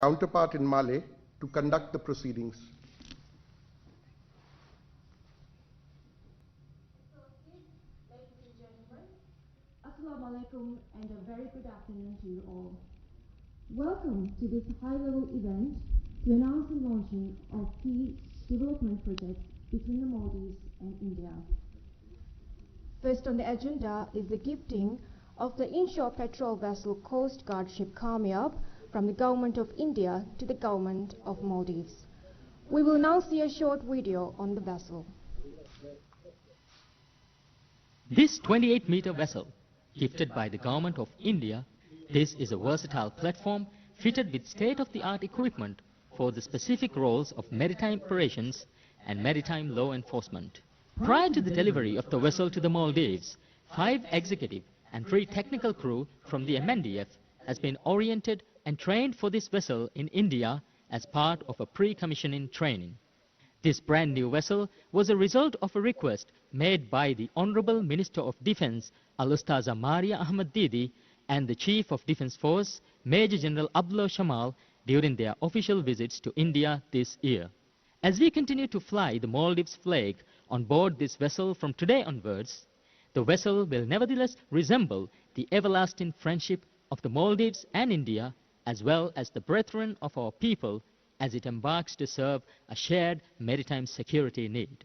counterpart in Malé to conduct the proceedings. Ladies and gentlemen, Assalamu alaikum and a very good afternoon to you all. Welcome to this high-level event to announce the launching of key development projects between the Maldives and India. First on the agenda is the gifting of the inshore patrol vessel Coast Guard ship Kamyab from the Government of India to the Government of Maldives. We will now see a short video on the vessel. This 28-meter vessel, gifted by the Government of India, this is a versatile platform fitted with state-of-the-art equipment for the specific roles of maritime operations and maritime law enforcement. Prior to the delivery of the vessel to the Maldives, 5 executive and 3 technical crew from the MNDF has been oriented and trained for this vessel in India as part of a pre-commissioning training. This brand new vessel was a result of a request made by the Honorable Minister of Defence Al-Ustaza Maria Ahmad Didi and the Chief of Defence Force Major General Abdullah Shamal during their official visits to India this year. As we continue to fly the Maldives flag on board this vessel from today onwards, the vessel will nevertheless resemble the everlasting friendship of the Maldives and India, as well as the brethren of our people, as it embarks to serve a shared maritime security need.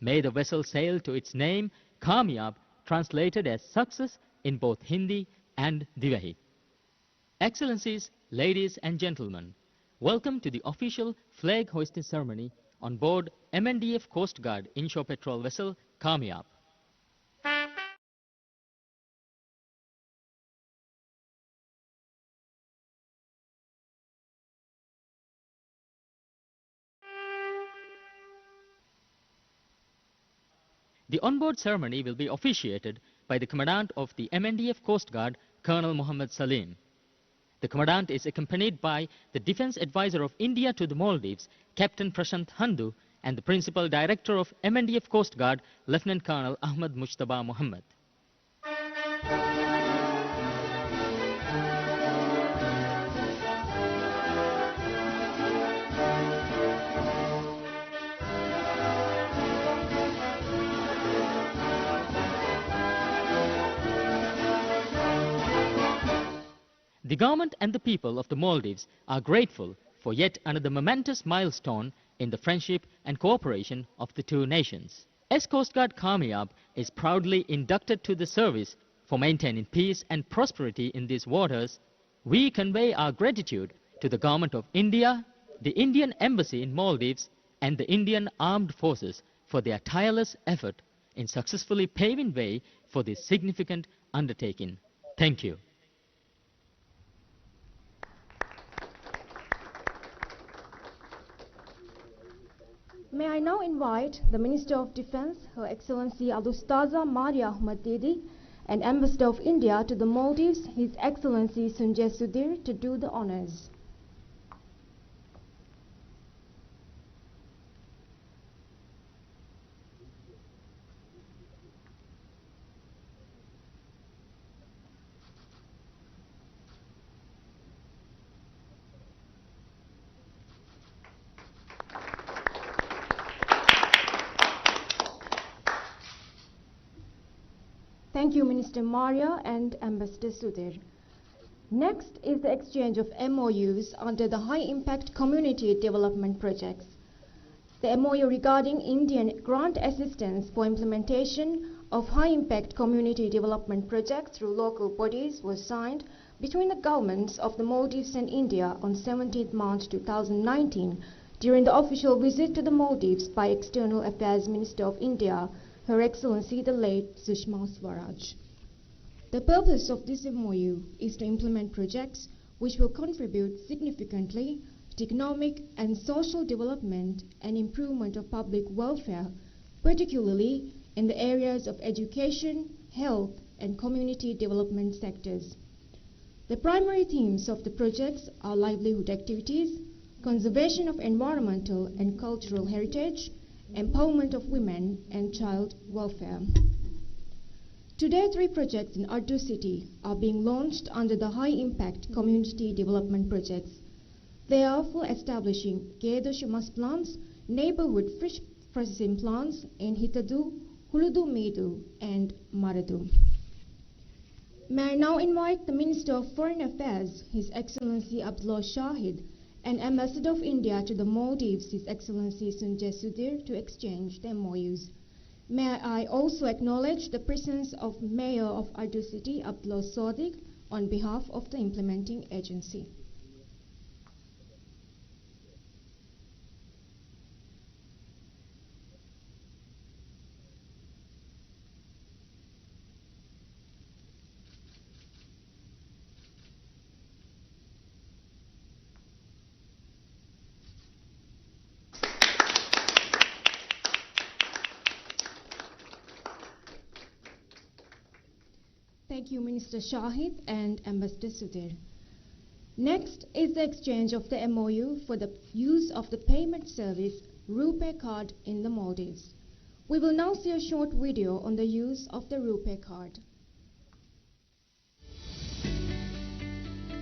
May the vessel sail to its name, Kamyab, translated as success in both Hindi and Divahi. Excellencies, ladies and gentlemen, welcome to the official flag hoisting ceremony on board MNDF Coast Guard inshore patrol vessel Kamyab. The onboard ceremony will be officiated by the Commandant of the MNDF Coast Guard, Colonel Muhammad Salim. The Commandant is accompanied by the Defence Advisor of India to the Maldives, Captain Prashant Handu, and the Principal Director of MNDF Coast Guard, Lieutenant Colonel Ahmad Mujtaba Muhammad. The government and the people of the Maldives are grateful for yet another momentous milestone in the friendship and cooperation of the two nations. As Coast Guard Kamyab is proudly inducted to the service for maintaining peace and prosperity in these waters, we convey our gratitude to the Government of India, the Indian Embassy in Maldives, and the Indian Armed Forces for their tireless effort in successfully paving way for this significant undertaking. Thank you. May I now invite the Minister of Defence, Her Excellency Al-Ustaza Maria Ahmad Didi, and Ambassador of India to the Maldives, His Excellency Sanjay Sudhir, to do the honours. Thank you, Minister Maria and Ambassador Sudhir. Next is the exchange of MOUs under the High Impact Community Development Projects. The MOU regarding Indian grant assistance for implementation of High Impact Community Development Projects through local bodies was signed between the governments of the Maldives and India on 17 March 2019 during the official visit to the Maldives by External Affairs Minister of India, Her Excellency the late Sushma Swaraj. The purpose of this MOU is to implement projects which will contribute significantly to economic and social development and improvement of public welfare, particularly in the areas of education, health, and community development sectors. The primary themes of the projects are livelihood activities, conservation of environmental and cultural heritage, empowerment of women, and child welfare. Today, 3 projects in Urdu City are being launched under the High Impact Community Development Projects. They are for establishing Gedashumas plants, neighborhood fish processing plants in Hitadu, Huludu Medu, and Maradu. May I now invite the Minister of Foreign Affairs, His Excellency Abdullah Shahid, and Ambassador of India to the Maldives, His Excellency Sanjay Sudhir, to exchange the MOUs. May I also acknowledge the presence of Mayor of Urdu City, Abdullah Sadiq, on behalf of the implementing agency. Thank you, Minister Shahid and Ambassador Sudhir. Next is the exchange of the MOU for the use of the payment service RuPay card in the Maldives. We will now see a short video on the use of the RuPay card.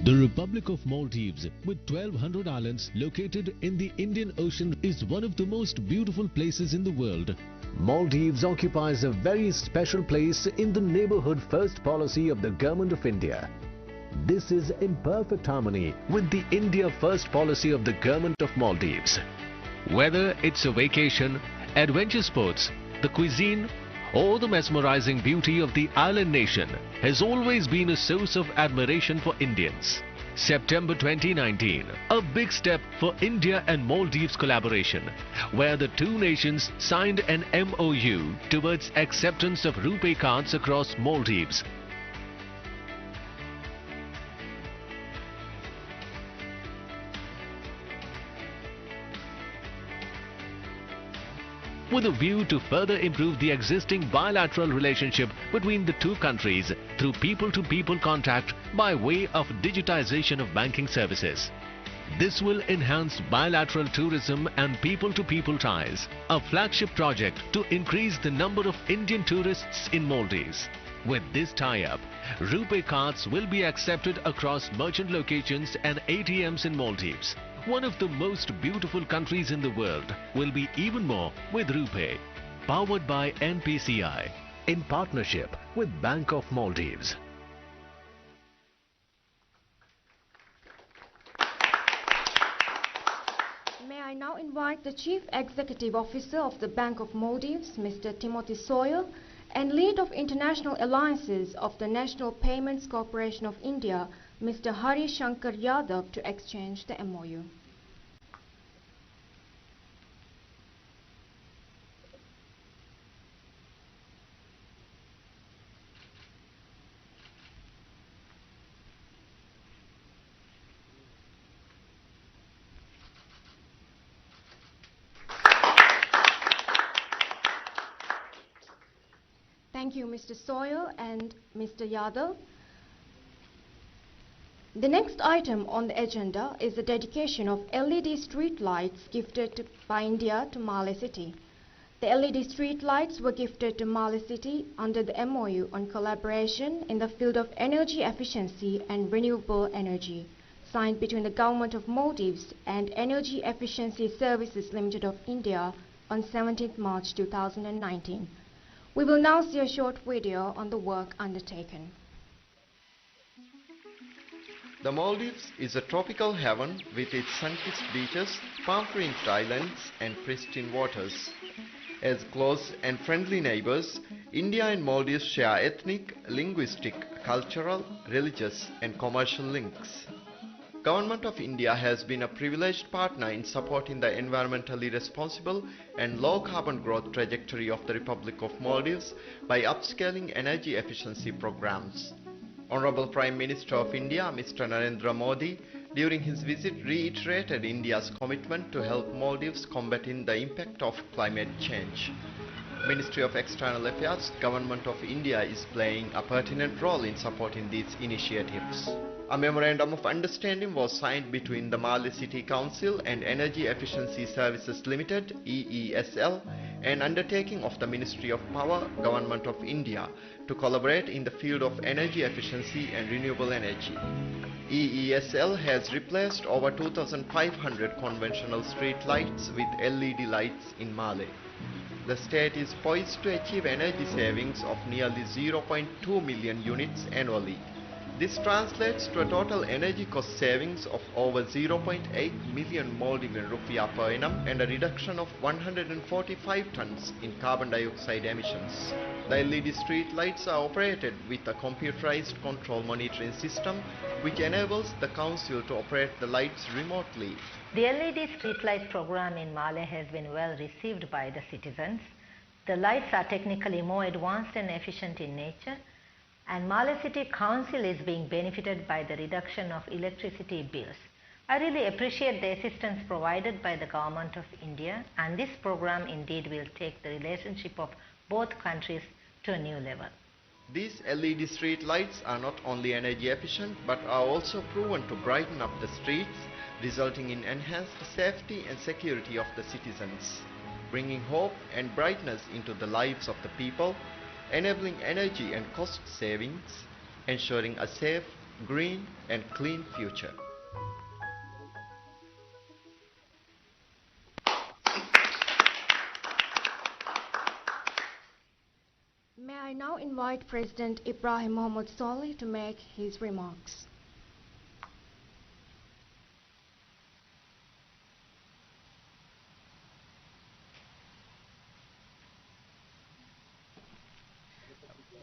The Republic of Maldives, with 1,200 islands located in the Indian Ocean, is one of the most beautiful places in the world. Maldives occupies a very special place in the neighborhood first policy of the Government of India. This is in perfect harmony with the India first policy of the Government of Maldives. Whether it's a vacation, adventure sports, the cuisine, or the mesmerizing beauty of the island nation has always been a source of admiration for Indians. September 2019, a big step for India and Maldives collaboration, where the two nations signed an MOU towards acceptance of RuPay cards across Maldives. With a view to further improve the existing bilateral relationship between the two countries through people-to-people contact by way of digitization of banking services. This will enhance bilateral tourism and people-to-people ties, a flagship project to increase the number of Indian tourists in Maldives. With this tie-up, RuPay cards will be accepted across merchant locations and ATMs in Maldives. One of the most beautiful countries in the world will be even more with RuPay, powered by NPCI, in partnership with Bank of Maldives. May I now invite the Chief Executive Officer of the Bank of Maldives, Mr. Timothy Sawyer, and Lead of International Alliances of the National Payments Corporation of India, Mr. Hari Shankar Yadav, to exchange the MOU. Thank you, Mr. Sawyer and Mr. Yadav. The next item on the agenda is the dedication of LED street lights gifted by India to Male City. The LED street lights were gifted to Male City under the MOU on collaboration in the field of energy efficiency and renewable energy, signed between the Government of Maldives and Energy Efficiency Services Limited of India on 17 March 2019. We will now see a short video on the work undertaken. The Maldives is a tropical haven with its sun-kissed beaches, palm-fringed islands and pristine waters. As close and friendly neighbors, India and Maldives share ethnic, linguistic, cultural, religious and commercial links. Government of India has been a privileged partner in supporting the environmentally responsible and low-carbon growth trajectory of the Republic of Maldives by upscaling energy efficiency programs. Honorable Prime Minister of India, Mr. Narendra Modi, during his visit reiterated India's commitment to help Maldives combating the impact of climate change. Ministry of External Affairs, Government of India is playing a pertinent role in supporting these initiatives. A memorandum of understanding was signed between the Male City Council and Energy Efficiency Services Limited (EESL), an undertaking of the Ministry of Power, Government of India, to collaborate in the field of energy efficiency and renewable energy. EESL has replaced over 2,500 conventional street lights with LED lights in Malé. The state is poised to achieve energy savings of nearly 0.2 million units annually. This translates to a total energy cost savings of over 0.8 million Maldivian rupiah per annum and a reduction of 145 tons in carbon dioxide emissions. The LED street lights are operated with a computerized control monitoring system which enables the council to operate the lights remotely. The LED streetlight program in Malé has been well received by the citizens. The lights are technically more advanced and efficient in nature, and Malé City Council is being benefited by the reduction of electricity bills. I really appreciate the assistance provided by the Government of India, and this program indeed will take the relationship of both countries to a new level. These LED street lights are not only energy efficient but are also proven to brighten up the streets, resulting in enhanced safety and security of the citizens, bringing hope and brightness into the lives of the people, enabling energy and cost savings, ensuring a safe, green and clean future. May I now invite President Ibrahim Mohammed Solih to make his remarks.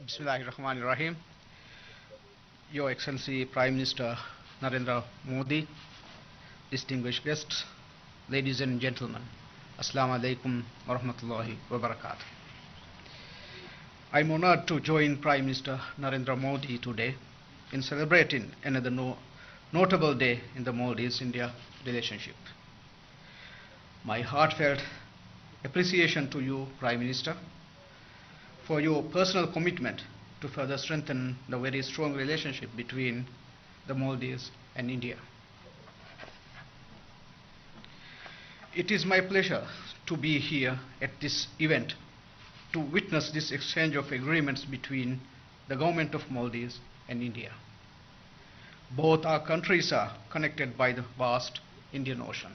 Bismillahirrahmanirrahim. Your Excellency Prime Minister Narendra Modi, distinguished guests, ladies and gentlemen, Assalamu alaikum wa rahmatullahi wa barakatuh. I am honored to join Prime Minister Narendra Modi today in celebrating another notable day in the Maldives-India relationship. My heartfelt appreciation to you, Prime Minister, for your personal commitment to further strengthen the very strong relationship between the Maldives and India. It is my pleasure to be here at this event to witness this exchange of agreements between the Government of Maldives and India. Both our countries are connected by the vast Indian Ocean.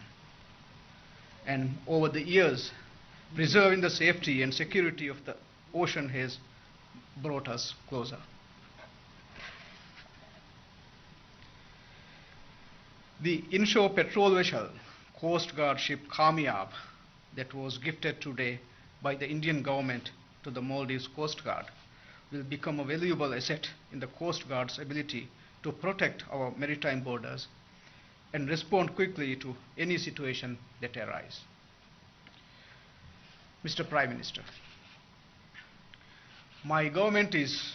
And over the years, preserving the safety and security of the ocean has brought us closer. The inshore patrol vessel, Coast Guard ship Kamyab, that was gifted today by the Indian government to the Maldives Coast Guard, will become a valuable asset in the Coast Guard's ability to protect our maritime borders and respond quickly to any situation that arises. Mr. Prime Minister, my government is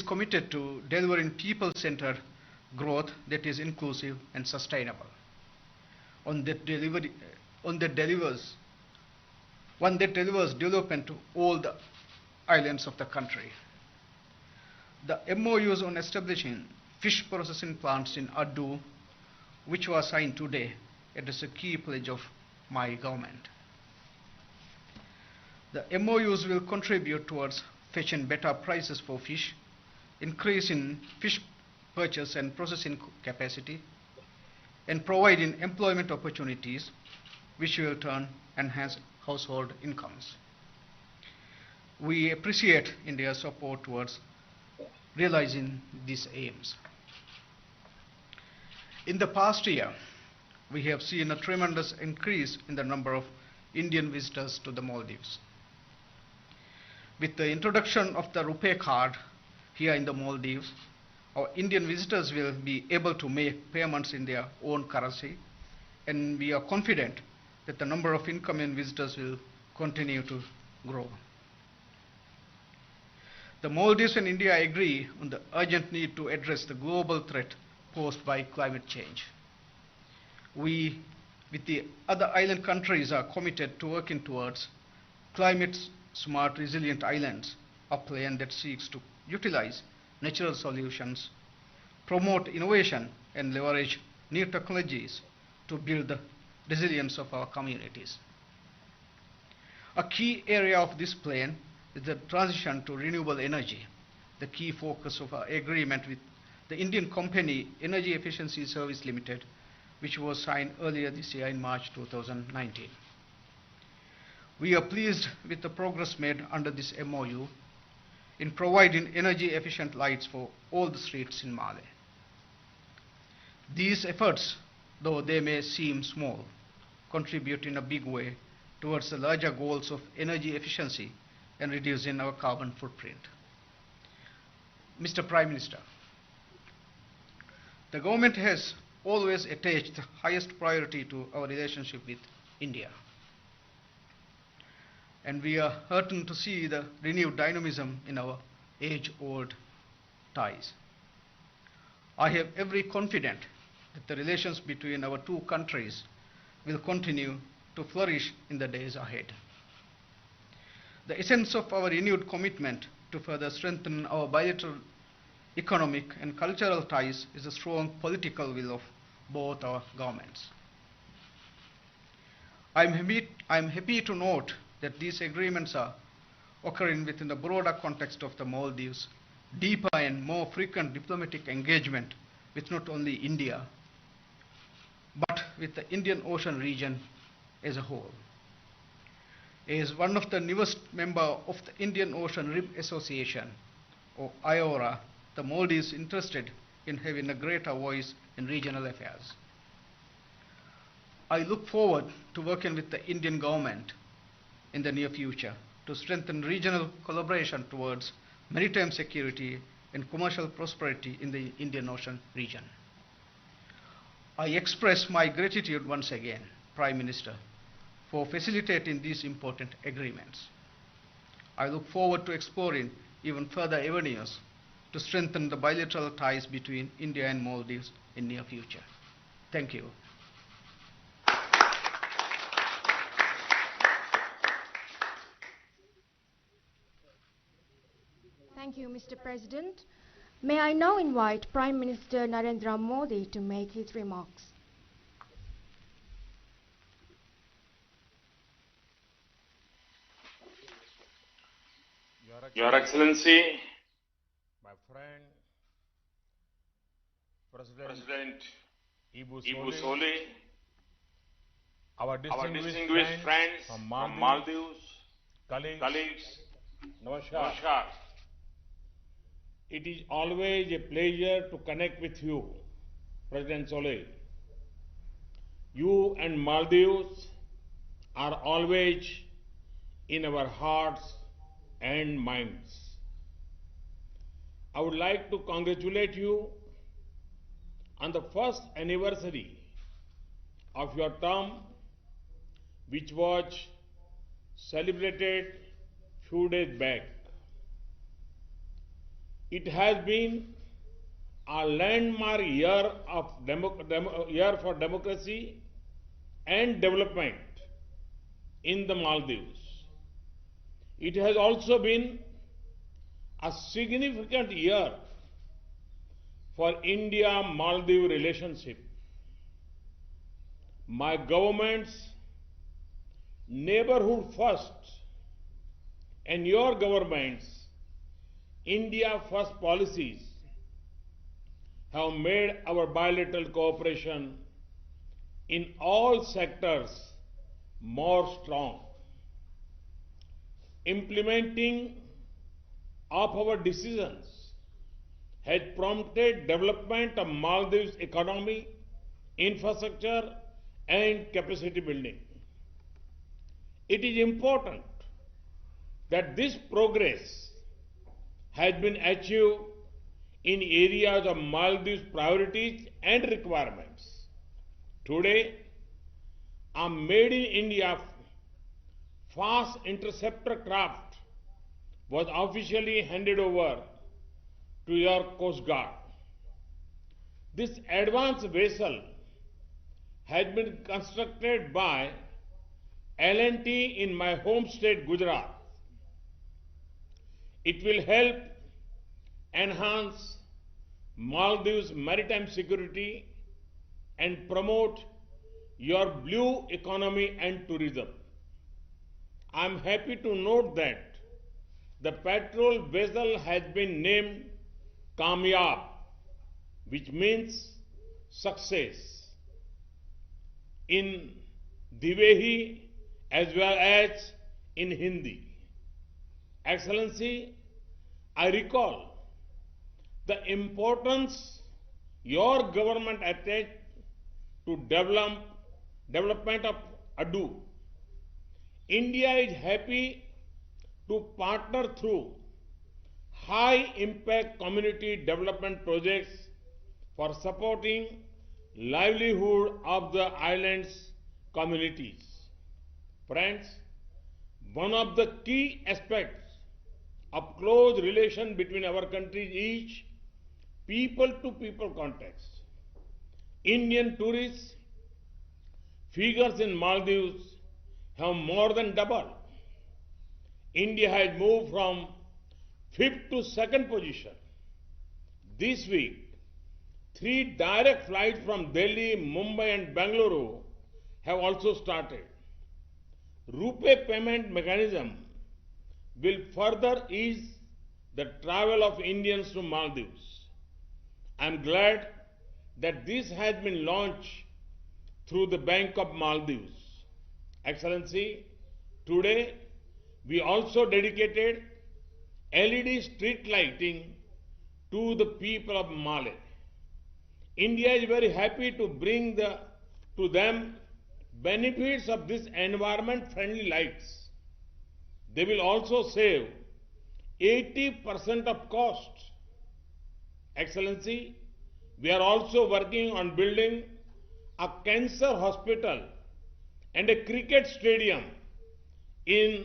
committed to delivering people-centered growth that is inclusive and sustainable. One that delivers development to all the islands of the country. The MOUs on establishing fish processing plants in Addu, which was signed today, is a key pledge of my government. The MOUs will contribute towards fetching better prices for fish, increase in fish purchase and processing capacity, and providing employment opportunities, which will in turn enhance household incomes. We appreciate India's support towards realizing these aims. In the past year, we have seen a tremendous increase in the number of Indian visitors to the Maldives. With the introduction of the Rupee card here in the Maldives, our Indian visitors will be able to make payments in their own currency, and we are confident that the number of incoming visitors will continue to grow. The Maldives and India agree on the urgent need to address the global threat posed by climate change. We, with the other island countries, are committed to working towards climate-smart, resilient islands, a plan that seeks to utilize natural solutions, promote innovation, and leverage new technologies to build the resilience of our communities. A key area of this plan is the transition to renewable energy, the key focus of our agreement with the Indian company Energy Efficiency Service Limited, which was signed earlier this year in March 2019. We are pleased with the progress made under this MOU in providing energy efficient lights for all the streets in Male. These efforts, though they may seem small, contribute in a big way towards the larger goals of energy efficiency and reducing our carbon footprint. Mr. Prime Minister, the government has always attached the highest priority to our relationship with India. And we are heartened to see the renewed dynamism in our age-old ties. I have every confidence that the relations between our two countries will continue to flourish in the days ahead. The essence of our renewed commitment to further strengthen our bilateral economic and cultural ties is the strong political will of both our governments. I am happy to note that these agreements are occurring within the broader context of the Maldives' deeper and more frequent diplomatic engagement with not only India, but with the Indian Ocean region as a whole. As one of the newest members of the Indian Ocean Rim Association, or IORA, the Maldives is interested in having a greater voice in regional affairs. I look forward to working with the Indian government in the near future to strengthen regional collaboration towards maritime security and commercial prosperity in the Indian Ocean region. I express my gratitude once again, Prime Minister, for facilitating these important agreements. I look forward to exploring even further avenues to strengthen the bilateral ties between India and Maldives in the near future. Thank you. Thank you, Mr. President. May I now invite Prime Minister Narendra Modi to make his remarks. Your Excellency, my friend, President Ibu Solih, our our distinguished distinguished friends from from Maldives, Maldives, colleagues, Namaskar. Namaskar. It is always a pleasure to connect with you, President Solih. You and Maldives are always in our hearts and minds. I would like to congratulate you on the first anniversary of your term, which was celebrated few days back. It has been a landmark year for democracy and development in the Maldives. It has also been a significant year for India-Maldives relationship. My government's neighborhood first and your government's India first policies have made our bilateral cooperation in all sectors more strong. Implementing of our decisions has prompted development of Maldives economy, infrastructure and capacity building. It is important that this progress has been achieved in areas of Maldives' priorities and requirements. Today, a made in India fast interceptor craft was officially handed over to your Coast Guard. This advanced vessel has been constructed by L&T in my home state Gujarat. It will help enhance Maldives' maritime security and promote your blue economy and tourism. I am happy to note that the patrol vessel has been named Kamyab which means success, in Divehi as well as in Hindi. Excellency, I recall the importance your government attached to development of Adu. India is happy to partner through high impact community development projects for supporting livelihood of the island's communities. Friends, one of the key aspects of close relation between our countries is people-to-people contacts. Indian tourist figures in Maldives have more than doubled. India has moved from 5th to 2nd position. This week, 3 direct flights from Delhi, Mumbai and Bangalore have also started. RuPay payment mechanism will further ease the travel of Indians to Maldives. I am glad that this has been launched through the Bank of Maldives. Excellency, today we also dedicated LED street lighting to the people of Malé. India is very happy to bring to them benefits of these environment-friendly lights. They will also save 80% of cost. Excellency, we are also working on building a cancer hospital and a cricket stadium in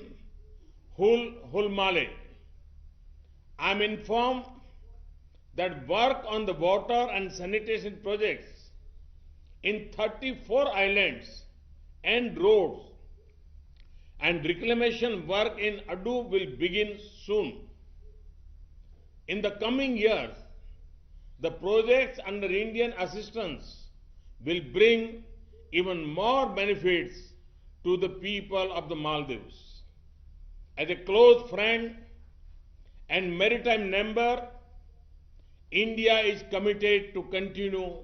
Hulmale. I am informed that work on the water and sanitation projects in 34 islands and roads and reclamation work in Adu will begin soon. In the coming years, the projects under Indian assistance will bring even more benefits to the people of the Maldives. As a close friend and maritime neighbor, India is committed to continue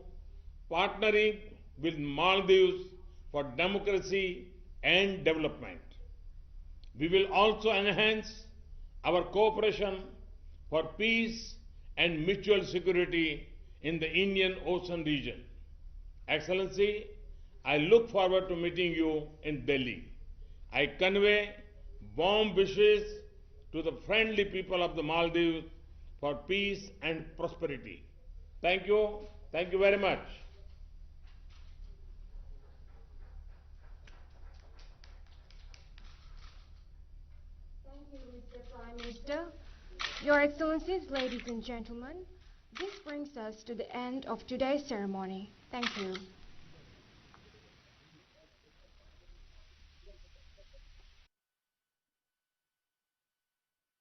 partnering with Maldives for democracy and development. We will also enhance our cooperation for peace and mutual security in the Indian Ocean region. Excellency, I look forward to meeting you in Delhi. I convey warm wishes to the friendly people of the Maldives for peace and prosperity. Thank you. Thank you very much. Thank you, Mr. Prime Minister. Your Excellencies, ladies and gentlemen, this brings us to the end of today's ceremony. Thank you.